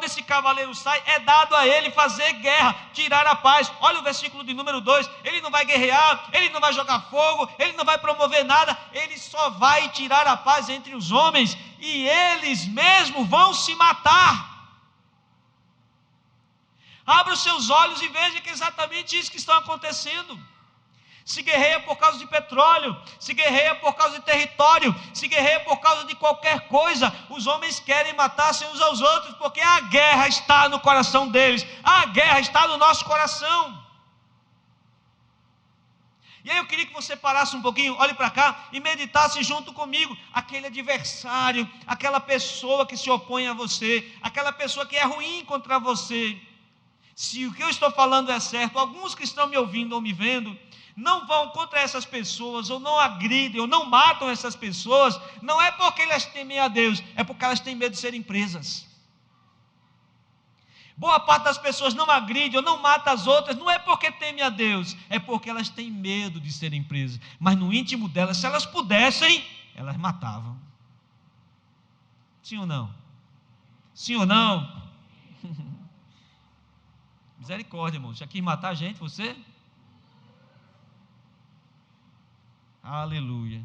esse cavaleiro sai, é dado a ele fazer guerra, tirar a paz. Olha o versículo de número 2, ele não vai guerrear, ele não vai jogar fogo, ele não vai promover nada, ele só vai tirar a paz entre os homens, e eles mesmos vão se matar. Abra os seus olhos e veja que é exatamente isso que está acontecendo. Se guerreia por causa de petróleo, se guerreia por causa de território, se guerreia por causa de qualquer coisa. Os homens querem matar-se uns aos outros, porque a guerra está no coração deles, a guerra está no nosso coração. E aí eu queria que você parasse um pouquinho, olhe para cá e meditasse junto comigo. Aquele adversário, aquela pessoa que se opõe a você, aquela pessoa que é ruim contra você. Se o que eu estou falando é certo, alguns que estão me ouvindo ou me vendo, não vão contra essas pessoas, ou não agridem, ou não matam essas pessoas, não é porque elas temem a Deus, é porque elas têm medo de serem presas. Boa parte das pessoas não agride ou não mata as outras, não é porque temem a Deus, é porque elas têm medo de serem presas. Mas no íntimo delas, se elas pudessem, elas matavam. Sim ou não? Sim ou não? Misericórdia, irmão. Já quis matar a gente, você? Aleluia.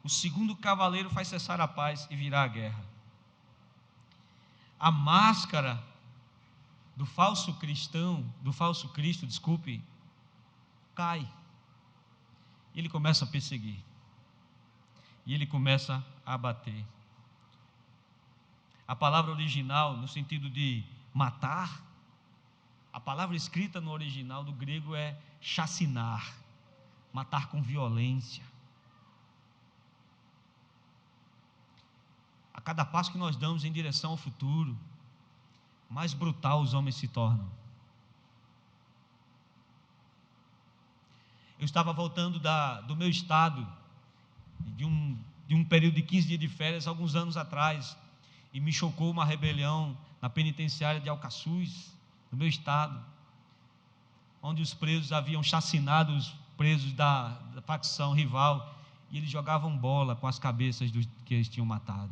O segundo cavaleiro faz cessar a paz e virá a guerra. A máscara do falso cristão, do falso Cristo, cai. E ele começa a perseguir. E ele começa a abater. A palavra original, no sentido de matar, a palavra escrita no original do grego é chacinar, matar com violência. A cada passo que nós damos em direção ao futuro, mais brutal os homens se tornam. Eu estava voltando do meu estado, de um período de 15 dias de férias, alguns anos atrás, e me chocou uma rebelião na penitenciária de Alcaçuz, no meu estado, onde os presos haviam chacinado os presos da facção rival, e eles jogavam bola com as cabeças dos que eles tinham matado.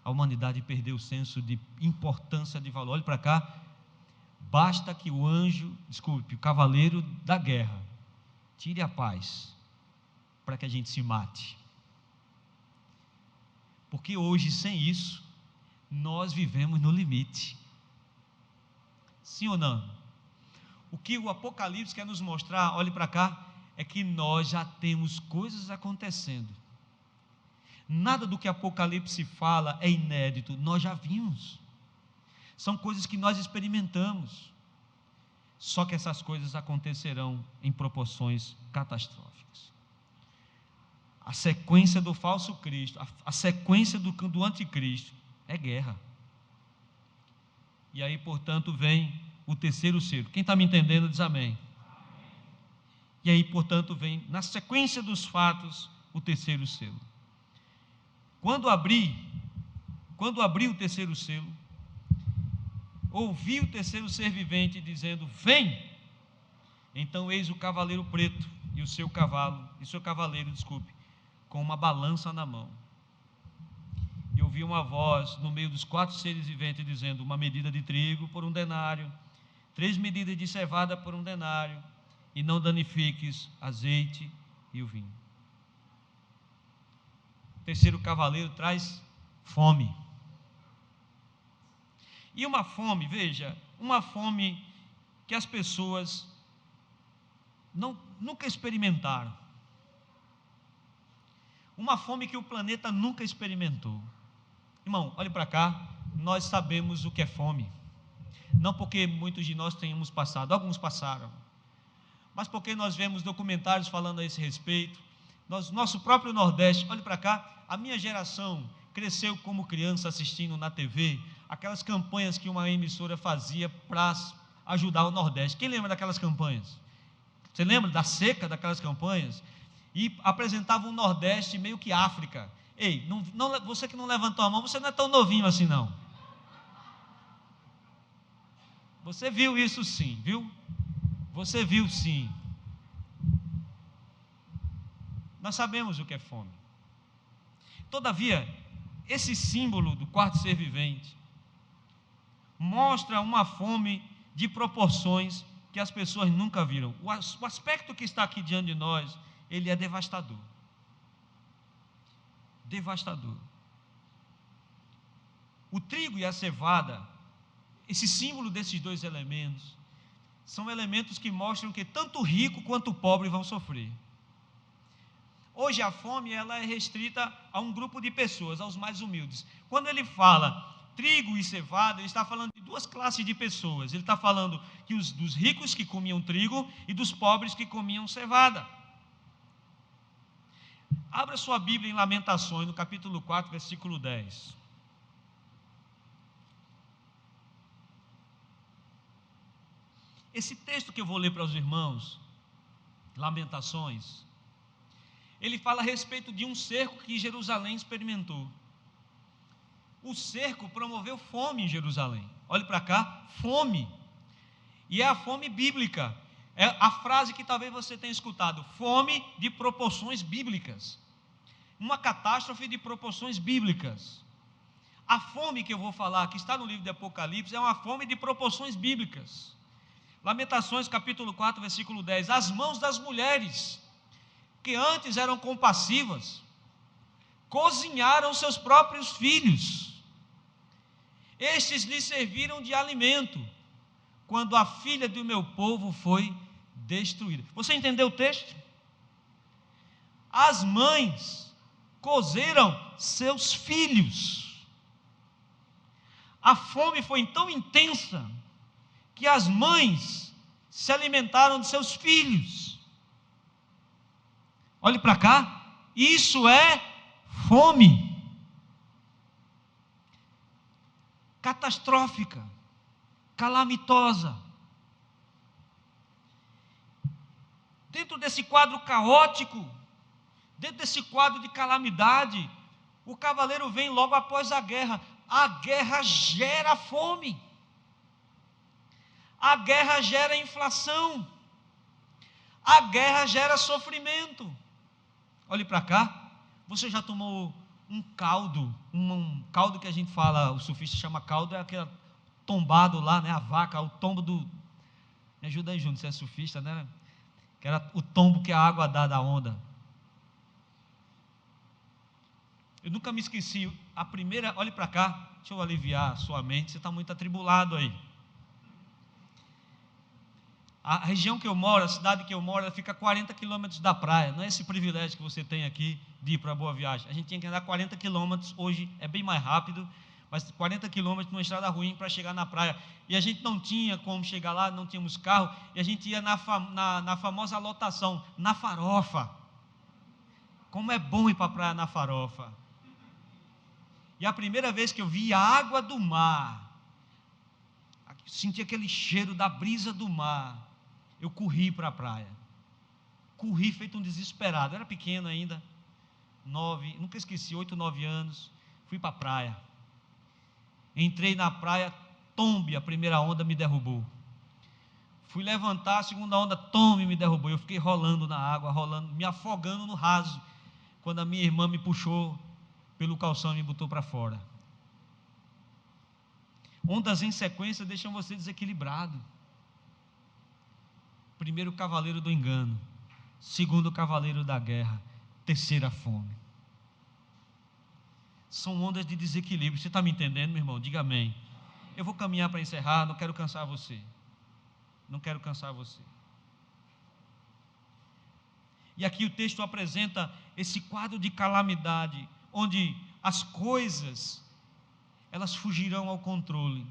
A humanidade perdeu o senso de importância de valor. Olhe para cá. Basta que o cavaleiro da guerra, tire a paz, para que a gente se mate. Porque hoje, sem isso, nós vivemos no limite. Sim ou não? O que o Apocalipse quer nos mostrar, olhe para cá, é que nós já temos coisas acontecendo. Nada do que Apocalipse fala é inédito, nós já vimos. São coisas que nós experimentamos. Só que essas coisas acontecerão em proporções catastróficas. A sequência do falso Cristo, a sequência do anticristo é guerra. E aí, portanto, vem o terceiro selo. Quem está me entendendo diz amém. E aí, portanto, vem na sequência dos fatos o terceiro selo. Quando abri o terceiro selo, ouvi o terceiro ser vivente dizendo: vem! Então eis o cavaleiro preto e o seu cavaleiro, com uma balança na mão. E ouvi uma voz no meio dos 4 seres viventes dizendo: uma medida de trigo por 1 denário, 3 medidas de cevada por 1 denário, e não danifiques azeite e o vinho. O terceiro cavaleiro traz fome. E uma fome, veja, uma fome que as pessoas nunca experimentaram. Uma fome que o planeta nunca experimentou. Irmão, olhe para cá, nós sabemos o que é fome. Não porque muitos de nós tenhamos passado, alguns passaram, mas porque nós vemos documentários falando a esse respeito. Nosso próprio Nordeste, olhe para cá, a minha geração cresceu como criança assistindo na TV aquelas campanhas que uma emissora fazia para ajudar o Nordeste. Quem lembra daquelas campanhas? Você lembra da seca daquelas campanhas? E apresentava o Nordeste meio que África. Ei, você que não levantou a mão, você não é tão novinho assim não. Você viu isso sim, viu? Você viu sim. Nós sabemos o que é fome. Todavia, esse símbolo do quarto ser vivente mostra uma fome de proporções que as pessoas nunca viram. O aspecto que está aqui diante de nós, ele é devastador. Devastador. O trigo e a cevada, esse símbolo desses 2 elementos, são elementos que mostram que tanto o rico quanto o pobre vão sofrer. Hoje a fome ela é restrita a um grupo de pessoas, aos mais humildes. Quando ele fala trigo e cevada, ele está falando de 2 classes de pessoas. Ele está falando dos ricos que comiam trigo e dos pobres que comiam cevada. Abra sua Bíblia em Lamentações, no capítulo 4, versículo 10. Esse texto que eu vou ler para os irmãos, Lamentações, ele fala a respeito de um cerco que Jerusalém experimentou. O cerco promoveu fome em Jerusalém. Olhe para cá, fome. E é a fome bíblica. É a frase que talvez você tenha escutado: fome de proporções bíblicas. Uma catástrofe de proporções bíblicas. A fome que eu vou falar, que está no livro de Apocalipse, é uma fome de proporções bíblicas. Lamentações capítulo 4, versículo 10. As mãos das mulheres, que antes eram compassivas, cozinharam seus próprios filhos. Estes lhes serviram de alimento, quando a filha do meu povo foi destruída. Você entendeu o texto? As mães cozeram seus filhos. A fome foi tão intensa que as mães se alimentaram de seus filhos. Olhe para cá, isso é fome catastrófica, calamitosa. Dentro desse quadro caótico, dentro desse quadro de calamidade, o cavaleiro vem logo após a guerra. A guerra gera fome, a guerra gera inflação, a guerra gera sofrimento. Olhe para cá, você já tomou um caldo que a gente fala, o surfista chama caldo, é aquele tombado lá, né, a vaca, o tombo do... Me ajuda aí, Júnior, você é surfista, né? Que era o tombo que a água dá da onda. Eu nunca me esqueci, a primeira, olhe para cá, deixa eu aliviar a sua mente, você está muito atribulado aí. A região que eu moro, a cidade que eu moro, ela fica a 40 quilômetros da praia. Não é esse privilégio que você tem aqui de ir para Boa Viagem. A gente tinha que andar 40 quilômetros, hoje é bem mais rápido, mas 40 quilômetros numa estrada ruim para chegar na praia. E a gente não tinha como chegar lá, não tínhamos carro, e a gente ia na famosa lotação, na farofa. Como é bom ir para a praia na farofa. E a primeira vez que eu vi a água do mar, senti aquele cheiro da brisa do mar, eu corri para a praia. Corri feito um desesperado. Eu era pequeno ainda, nunca esqueci, 8, 9 anos. Fui para a praia. Entrei na praia, tombe, a primeira onda me derrubou. Fui levantar, a segunda onda, tombe, me derrubou. Eu fiquei rolando na água, rolando, me afogando no raso, quando a minha irmã me puxou pelo calção e me botou para fora. Ondas em sequência deixam você desequilibrado. Primeiro, cavaleiro do engano. Segundo, cavaleiro da guerra. Terceira, fome. São ondas de desequilíbrio. Você está me entendendo, meu irmão? Diga amém. Eu vou caminhar para encerrar, não quero cansar você. Não quero cansar você. E aqui o texto apresenta esse quadro de calamidade, onde as coisas, elas fugirão ao controle.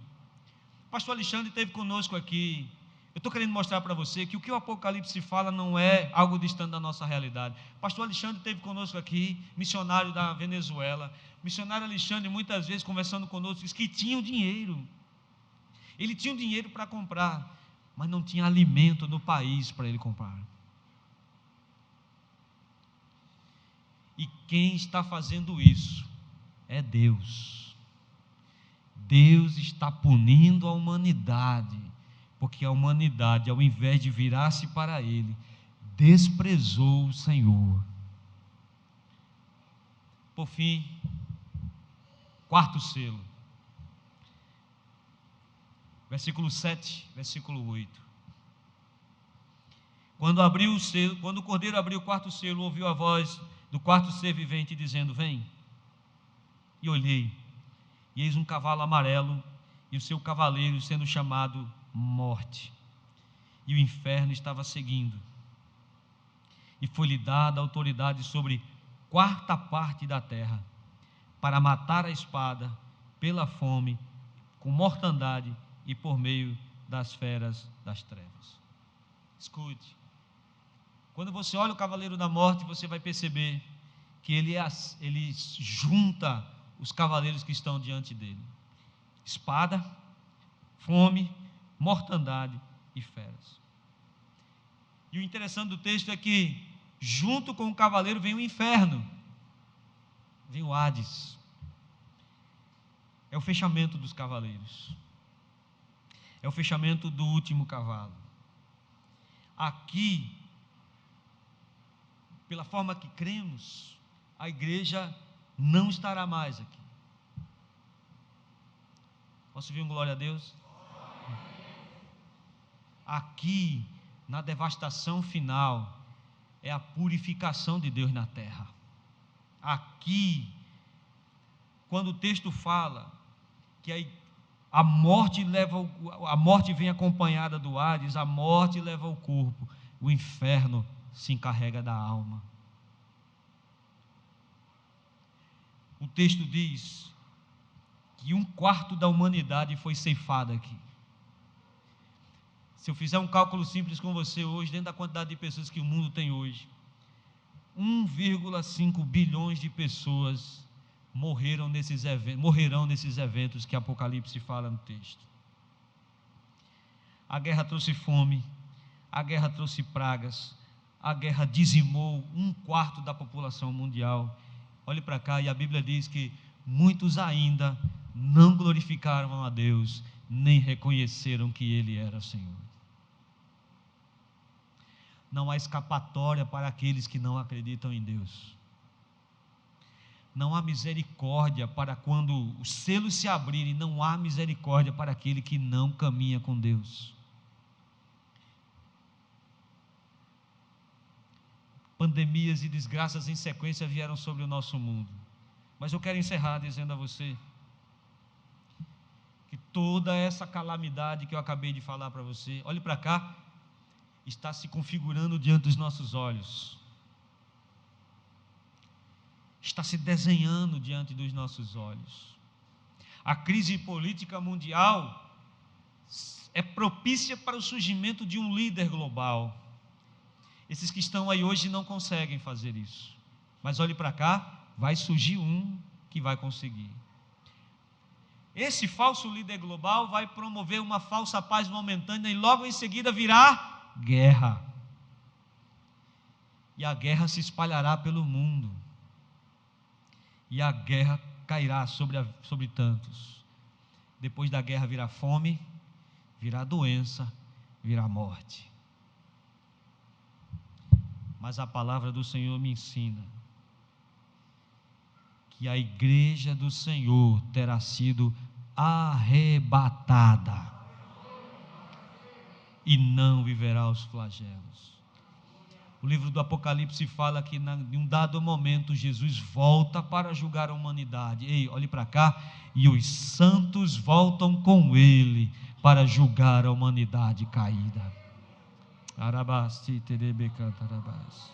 O pastor Alexandre esteve conosco aqui. Eu estou querendo mostrar para você que o que o Apocalipse fala não é algo distante da nossa realidade. O pastor Alexandre esteve conosco aqui, missionário da Venezuela. O missionário Alexandre, muitas vezes, conversando conosco, disse que tinha o dinheiro. Ele tinha o dinheiro para comprar, mas não tinha alimento no país para ele comprar. E quem está fazendo isso é Deus. Deus está punindo a humanidade, porque a humanidade, ao invés de virar-se para Ele, desprezou o Senhor. Por fim, quarto selo. Versículo 7, versículo 8. Quando o cordeiro abriu o quarto selo, ouviu a voz do quarto ser vivente dizendo: vem. E olhei, e eis um cavalo amarelo, e o seu cavaleiro sendo chamado Morte, e o inferno estava seguindo, e foi-lhe dada autoridade sobre quarta parte da terra, para matar a espada, pela fome, com mortandade e por meio das feras das trevas. Escute, quando você olha o cavaleiro da morte, você vai perceber que ele junta os cavaleiros que estão diante dele: espada, fome, mortandade e feras. E o interessante do texto é que junto com o cavaleiro vem o inferno, vem o Hades. É o fechamento dos cavaleiros, é o fechamento do último cavalo. Aqui, pela forma que cremos, a igreja não estará mais aqui. Posso ouvir um glória a Deus? Aqui, na devastação final, é a purificação de Deus na terra. Aqui, quando o texto fala que A morte a morte vem acompanhada do Hades, a morte leva o corpo, o inferno se encarrega da alma. O texto diz que 1/4 da humanidade foi ceifada aqui. Se eu fizer um cálculo simples com você hoje, dentro da quantidade de pessoas que o mundo tem hoje, 1,5 bilhões de pessoas morrerão nesses eventos que Apocalipse fala no texto. A guerra trouxe fome, a guerra trouxe pragas, a guerra dizimou 1/4 da população mundial. Olhe para cá, e a Bíblia diz que muitos ainda não glorificaram a Deus, nem reconheceram que Ele era Senhor. Não há escapatória para aqueles que não acreditam em Deus. Não há misericórdia para quando os selos se abrirem, não há misericórdia para aquele que não caminha com Deus. Pandemias e desgraças em sequência vieram sobre o nosso mundo. Mas eu quero encerrar dizendo a você que toda essa calamidade que eu acabei de falar para você, olhe para cá, está se configurando diante dos nossos olhos. Está se desenhando diante dos nossos olhos. A crise política mundial é propícia para o surgimento de um líder global. Esses que estão aí hoje não conseguem fazer isso. Mas olhe para cá, vai surgir um que vai conseguir. Esse falso líder global vai promover uma falsa paz momentânea e logo em seguida virá guerra. E a guerra se espalhará pelo mundo. E a guerra cairá sobre tantos. Depois da guerra virá fome, virá doença, virá morte. Mas a palavra do Senhor me ensina que a igreja do Senhor terá sido arrebatada e não viverá os flagelos. O livro do Apocalipse fala que em um dado momento Jesus volta para julgar a humanidade. Ei, olhe para cá, e os santos voltam com ele para julgar a humanidade caída. Arabás, iterebe cantarabás.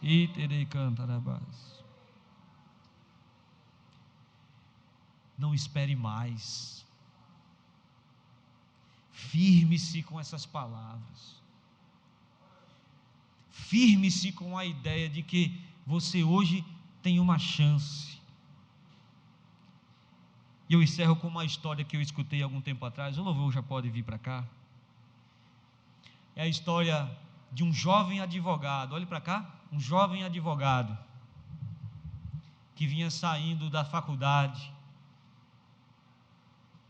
Iterei cantarabás. Não espere mais. Firme-se com essas palavras. Firme-se com a ideia de que você hoje tem uma chance. E eu encerro com uma história que eu escutei algum tempo atrás. O louvor já pode vir para cá. É a história de um jovem advogado. Olhe para cá, um jovem advogado que vinha saindo da faculdade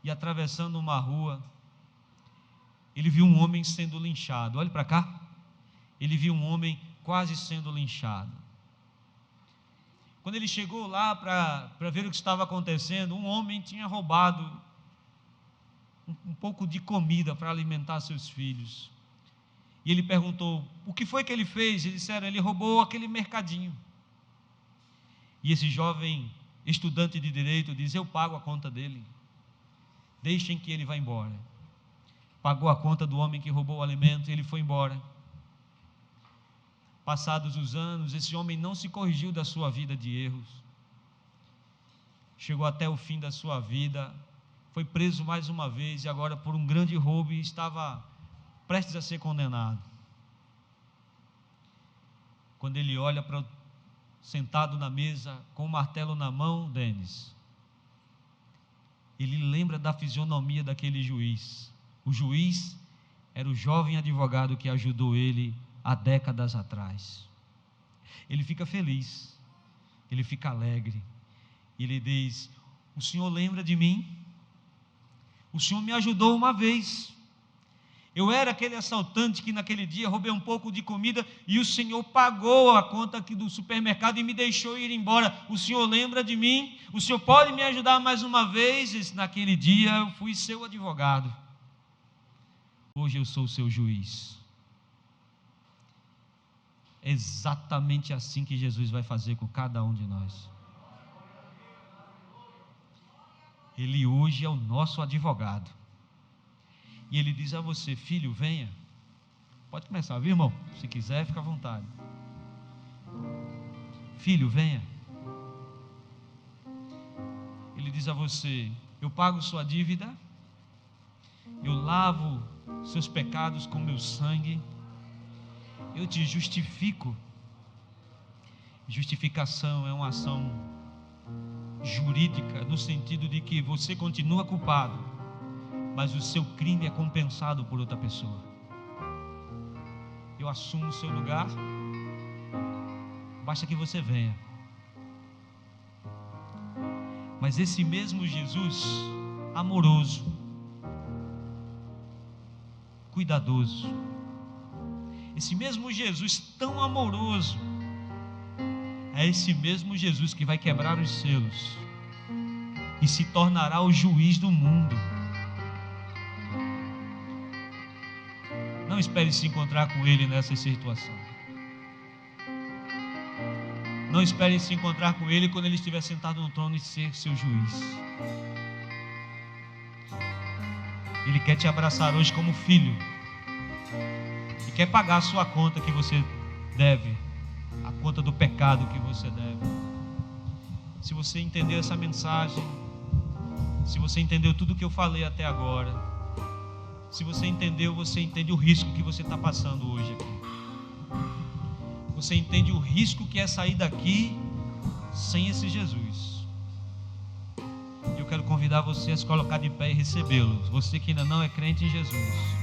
e atravessando uma rua, ele viu um homem sendo linchado. Olhe para cá. Ele viu um homem quase sendo linchado. Quando ele chegou lá para ver o que estava acontecendo, um homem tinha roubado um pouco de comida para alimentar seus filhos. E ele perguntou: o que foi que ele fez? Eles disseram: ele roubou aquele mercadinho. E esse jovem estudante de direito diz: eu pago a conta dele, deixem que ele vá embora. Pagou a conta do homem que roubou o alimento e ele foi embora. Passados os anos, esse homem não se corrigiu da sua vida de erros. Chegou até o fim da sua vida, foi preso mais uma vez e agora por um grande roubo e estava prestes a ser condenado. Quando ele olha sentado na mesa com o martelo na mão, Denis, ele lembra da fisionomia daquele juiz. O juiz era o jovem advogado que ajudou ele há décadas atrás. Ele fica feliz, ele fica alegre, ele diz: o senhor lembra de mim? O senhor me ajudou uma vez. Eu era aquele assaltante que naquele dia roubei um pouco de comida e o senhor pagou a conta aqui do supermercado e me deixou ir embora. O senhor lembra de mim? O senhor pode me ajudar mais uma vez? Naquele dia eu fui seu advogado. Hoje eu sou o seu juiz. É exatamente assim que Jesus vai fazer com cada um de nós. Ele hoje é o nosso advogado. E Ele diz a você: filho, venha. Pode começar, viu, irmão? Se quiser, fica à vontade. Filho, venha. Ele diz a você: eu pago sua dívida, eu lavo seus pecados com meu sangue, eu te justifico. Justificação é uma ação jurídica, no sentido de que você continua culpado, mas o seu crime é compensado por outra pessoa. Eu assumo o seu lugar, basta que você venha. Mas esse mesmo Jesus, amoroso, cuidadoso, esse mesmo Jesus tão amoroso, é esse mesmo Jesus que vai quebrar os selos e se tornará o juiz do mundo. Não espere se encontrar com Ele nessa situação. Não espere se encontrar com Ele quando Ele estiver sentado no trono e ser seu juiz. Ele quer te abraçar hoje como filho e quer pagar a sua conta que você deve, a conta do pecado que você deve. Se você entendeu essa mensagem, se você entendeu tudo o que eu falei até agora, se você entendeu, você entende o risco que você está passando hoje aqui. Você entende o risco que é sair daqui sem esse Jesus. Eu quero convidar você a se colocar de pé e recebê-lo. Você que ainda não é crente em Jesus.